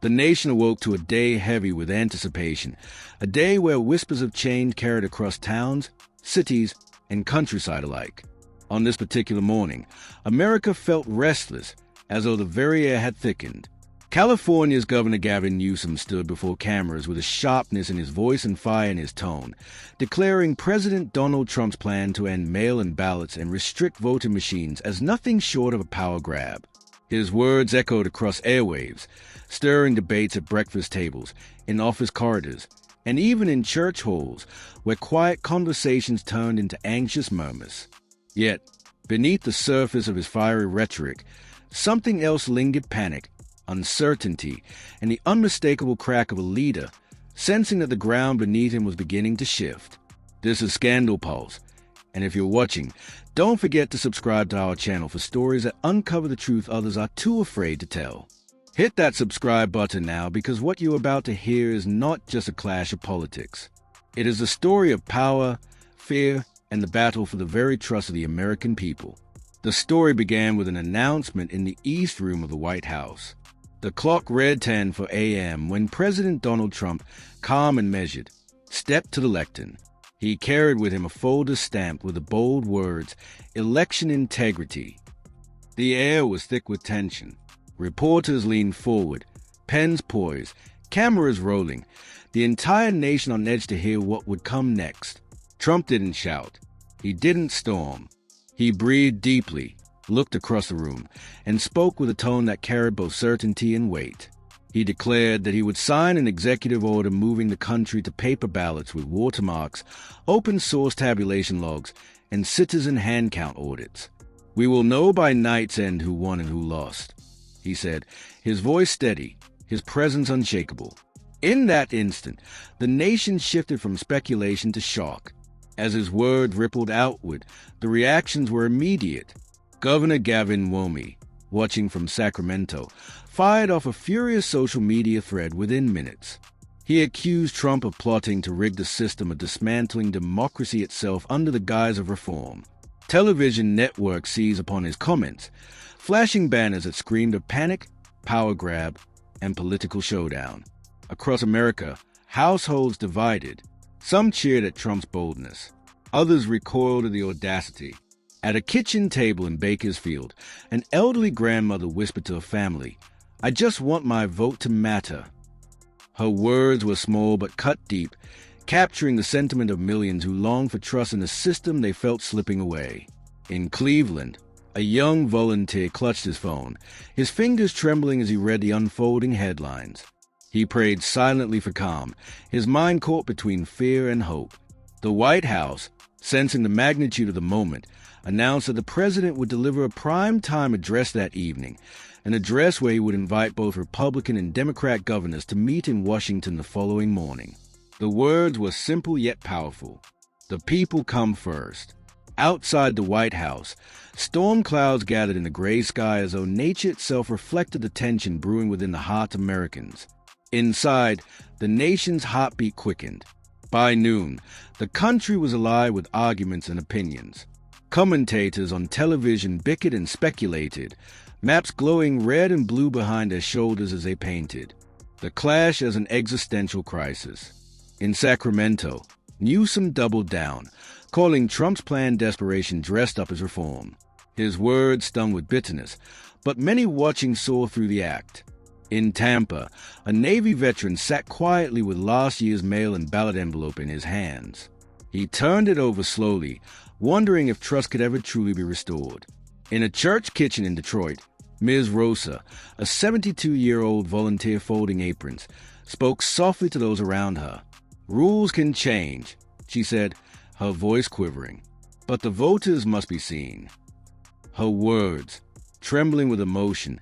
The nation awoke to a day heavy with anticipation, a day where whispers of change carried across towns, cities, and countryside alike. On this particular morning, America felt restless, as though the very air had thickened. California's Governor Gavin Newsom stood before cameras with a sharpness in his voice and fire in his tone, declaring President Donald Trump's plan to end mail-in ballots and restrict voting machines as nothing short of a power grab. His words echoed across airwaves, stirring debates at breakfast tables, in office corridors, and even in church halls, where quiet conversations turned into anxious murmurs. Yet, beneath the surface of his fiery rhetoric, something else lingered: panic, uncertainty, and the unmistakable crack of a leader, sensing that the ground beneath him was beginning to shift. This is Scandal Pulse, and if you're watching, don't forget to subscribe to our channel for stories that uncover the truth others are too afraid to tell. Hit that subscribe button now, because what you're about to hear is not just a clash of politics. It is a story of power, fear, and the battle for the very trust of the American people. The story began with an announcement in the East Room of the White House. The clock read 10 a.m. when President Donald Trump, calm and measured, stepped to the lectern. He carried with him a folder stamped with the bold words, "Election Integrity." The air was thick with tension. Reporters leaned forward, pens poised, cameras rolling, the entire nation on edge to hear what would come next. Trump didn't shout. He didn't storm. He breathed deeply, looked across the room, and spoke with a tone that carried both certainty and weight. He declared that he would sign an executive order moving the country to paper ballots with watermarks, open-source tabulation logs, and citizen hand count audits. "We will know by night's end who won and who lost," he said, his voice steady, his presence unshakable. In that instant, the nation shifted from speculation to shock. As his words rippled outward, the reactions were immediate. Governor Gavin Newsom, watching from Sacramento, fired off a furious social media thread within minutes. He accused Trump of plotting to rig the system, of dismantling democracy itself under the guise of reform. Television networks seized upon his comments, flashing banners that screamed of panic, power grab, and political showdown. Across America, households divided. Some cheered at Trump's boldness. Others recoiled at the audacity. At a kitchen table in Bakersfield, an elderly grandmother whispered to her family, "I just want my vote to matter." Her words were small but cut deep, capturing the sentiment of millions who longed for trust in a system they felt slipping away. In Cleveland, a young volunteer clutched his phone, his fingers trembling as he read the unfolding headlines. He prayed silently for calm, his mind caught between fear and hope. The White House, sensing the magnitude of the moment, announced that the president would deliver a prime-time address that evening, an address where he would invite both Republican and Democrat governors to meet in Washington the following morning. The words were simple yet powerful. The people come first. Outside the White House, storm clouds gathered in the gray sky as though nature itself reflected the tension brewing within the hearts of Americans. Inside, the nation's heartbeat quickened. By noon, the country was alive with arguments and opinions. Commentators on television bickered and speculated, maps glowing red and blue behind their shoulders as they painted the clash as an existential crisis. In Sacramento, Newsom doubled down, calling Trump's planned desperation dressed up as reform. His words stung with bitterness, but many watching saw through the act. In Tampa, a Navy veteran sat quietly with last year's mail-in ballot envelope in his hands. He turned it over slowly, wondering if trust could ever truly be restored. In a church kitchen in Detroit, Ms. Rosa, a 72-year-old volunteer folding aprons, spoke softly to those around her. "Rules can change," she said, her voice quivering, "but the voters must be seen." Her words, trembling with emotion,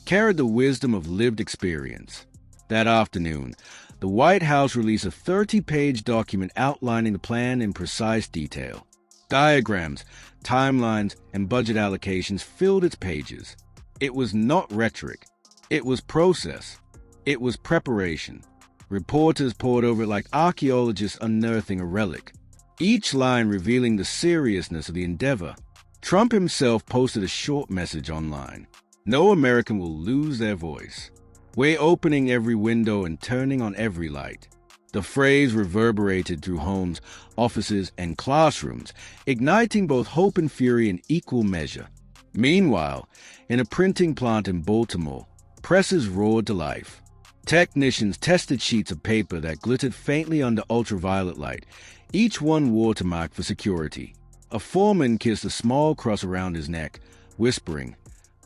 carried the wisdom of lived experience. That afternoon, the White House released a 30-page document outlining the plan in precise detail. Diagrams, timelines, and budget allocations filled its pages. It was not rhetoric. It was process. It was preparation. Reporters pored over it like archaeologists unearthing a relic, each line revealing the seriousness of the endeavor. Trump himself posted a short message online. "No American will lose their voice." We're opening every window and turning on every light. The phrase reverberated through homes, offices, and classrooms, igniting both hope and fury in equal measure. Meanwhile, in a printing plant in Baltimore, presses roared to life. Technicians tested sheets of paper that glittered faintly under ultraviolet light, each one watermarked for security. A foreman kissed a small cross around his neck, whispering,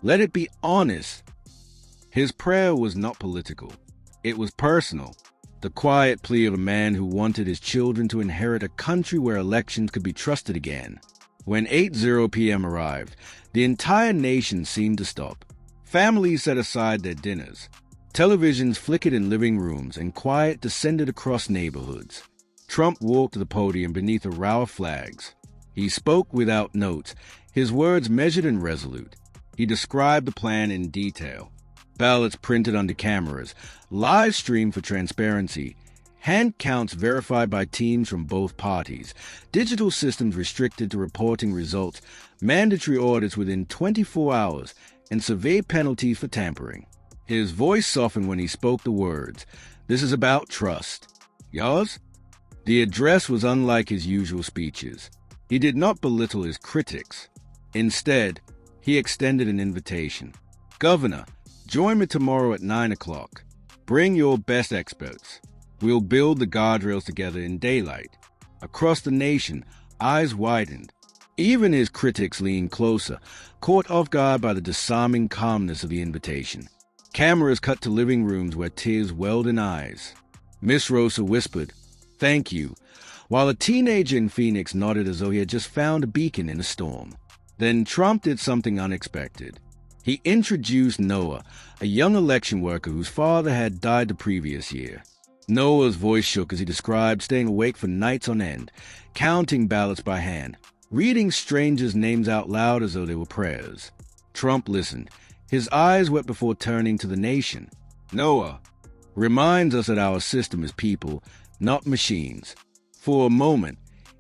"Let it be honest." His prayer was not political. It was personal. The quiet plea of a man who wanted his children to inherit a country where elections could be trusted again. When 8:00 p.m. arrived, the entire nation seemed to stop. Families set aside their dinners. Televisions flickered in living rooms, and quiet descended across neighborhoods. Trump walked to the podium beneath a row of flags. He spoke without notes, his words measured and resolute. He described the plan in detail. Ballots printed under cameras, live streamed for transparency, hand counts verified by teams from both parties, digital systems restricted to reporting results, mandatory audits within 24 hours, and severe penalties for tampering. His voice softened when he spoke the words, "This is about trust." Yours? The address was unlike his usual speeches. He did not belittle his critics. Instead, he extended an invitation. "Governor, join me tomorrow at 9 o'clock. Bring your best experts. We'll build the guardrails together in daylight." Across the nation, eyes widened. Even his critics leaned closer, caught off guard by the disarming calmness of the invitation. Cameras cut to living rooms where tears welled in eyes. Miss Rosa whispered, "Thank you," while a teenager in Phoenix nodded as though he had just found a beacon in a storm. Then Trump did something unexpected. He introduced Noah, a young election worker whose father had died the previous year. Noah's voice shook as he described staying awake for nights on end, counting ballots by hand, reading strangers' names out loud as though they were prayers. Trump listened, his eyes wet before turning to the nation. "Noah reminds us that our system is people, not machines." For a moment,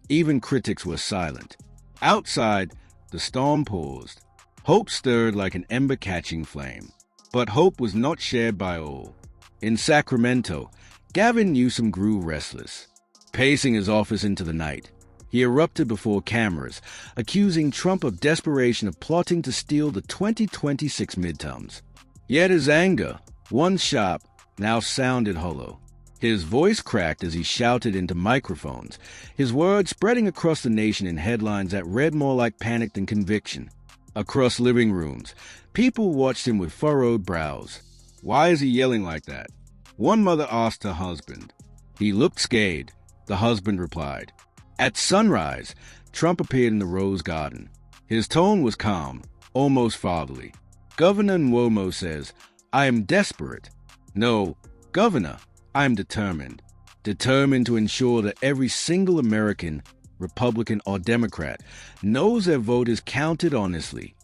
even critics were silent. Outside, the storm paused. Hope stirred like an ember-catching flame. But hope was not shared by all. In Sacramento, Gavin Newsom grew restless. Pacing his office into the night, he erupted before cameras, accusing Trump of desperation of plotting to steal the 2026 midterms. Yet his anger, once sharp, now sounded hollow. His voice cracked as he shouted into microphones, his words spreading across the nation in headlines that read more like panic than conviction. Across living rooms, people watched him with furrowed brows. "Why is he yelling like that?" one mother asked her husband. "He looked scared," the husband replied. At sunrise, Trump appeared in the Rose Garden. His tone was calm, almost fatherly. "Governor Nwomo says, I am desperate. No, Governor, I am determined. Determined to ensure that every single American, Republican or Democrat, knows their vote is counted honestly."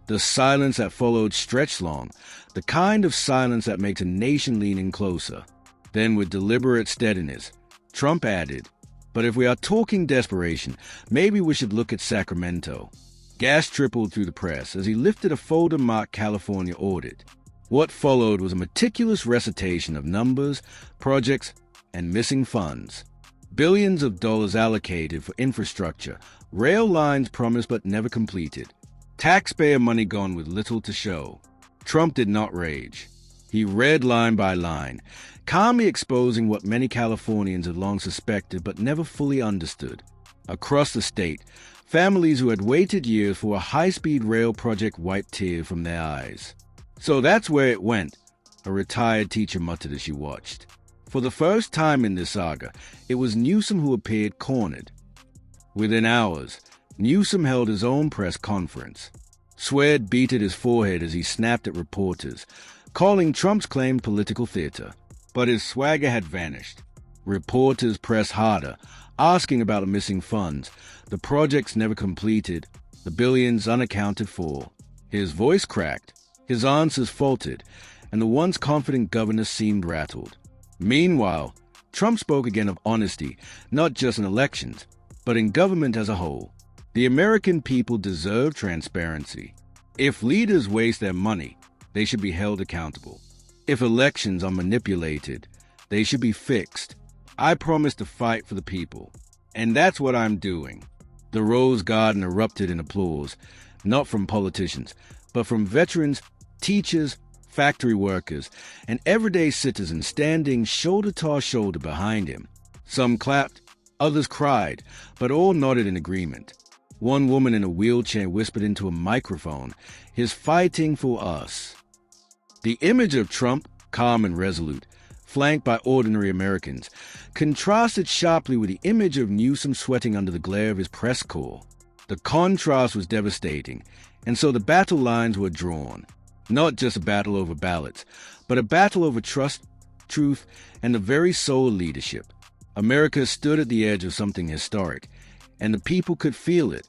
The silence that followed stretched long, the kind of silence that makes a nation lean in closer. Then, with deliberate steadiness, Trump added, "But if we are talking desperation, maybe we should look at Sacramento." Gas tripled through the press as he lifted a folder marked California audit. What followed was a meticulous recitation of numbers, projects, and missing funds. Billions of dollars allocated for infrastructure, rail lines promised but never completed. Taxpayer money gone with little to show. Trump did not rage. He read line by line, calmly exposing what many Californians had long suspected but never fully understood. Across the state, families who had waited years for a high-speed rail project wiped tears from their eyes. "So that's where it went," a retired teacher muttered as she watched. For the first time in this saga, it was Newsom who appeared cornered. Within hours, Newsom held his own press conference. Sweat beaded his forehead as he snapped at reporters, calling Trump's claim political theater. But his swagger had vanished. Reporters pressed harder, asking about the missing funds, the projects never completed, the billions unaccounted for. His voice cracked, his answers faltered, and the once confident governor seemed rattled. Meanwhile, Trump spoke again of honesty, not just in elections, but in government as a whole. The American people deserve transparency. If leaders waste their money, they should be held accountable. If elections are manipulated, they should be fixed. I promise to fight for the people. And that's what I'm doing. The Rose Garden erupted in applause, not from politicians, but from veterans, teachers, factory workers, and everyday citizens standing shoulder to shoulder behind him. Some clapped, others cried, but all nodded in agreement. One woman in a wheelchair whispered into a microphone, "He's fighting for us." The image of Trump, calm and resolute, flanked by ordinary Americans, contrasted sharply with the image of Newsom sweating under the glare of his press corps. The contrast was devastating, and so the battle lines were drawn. Not just a battle over ballots, but a battle over trust, truth, and the very soul of leadership. America stood at the edge of something historic, and the people could feel it.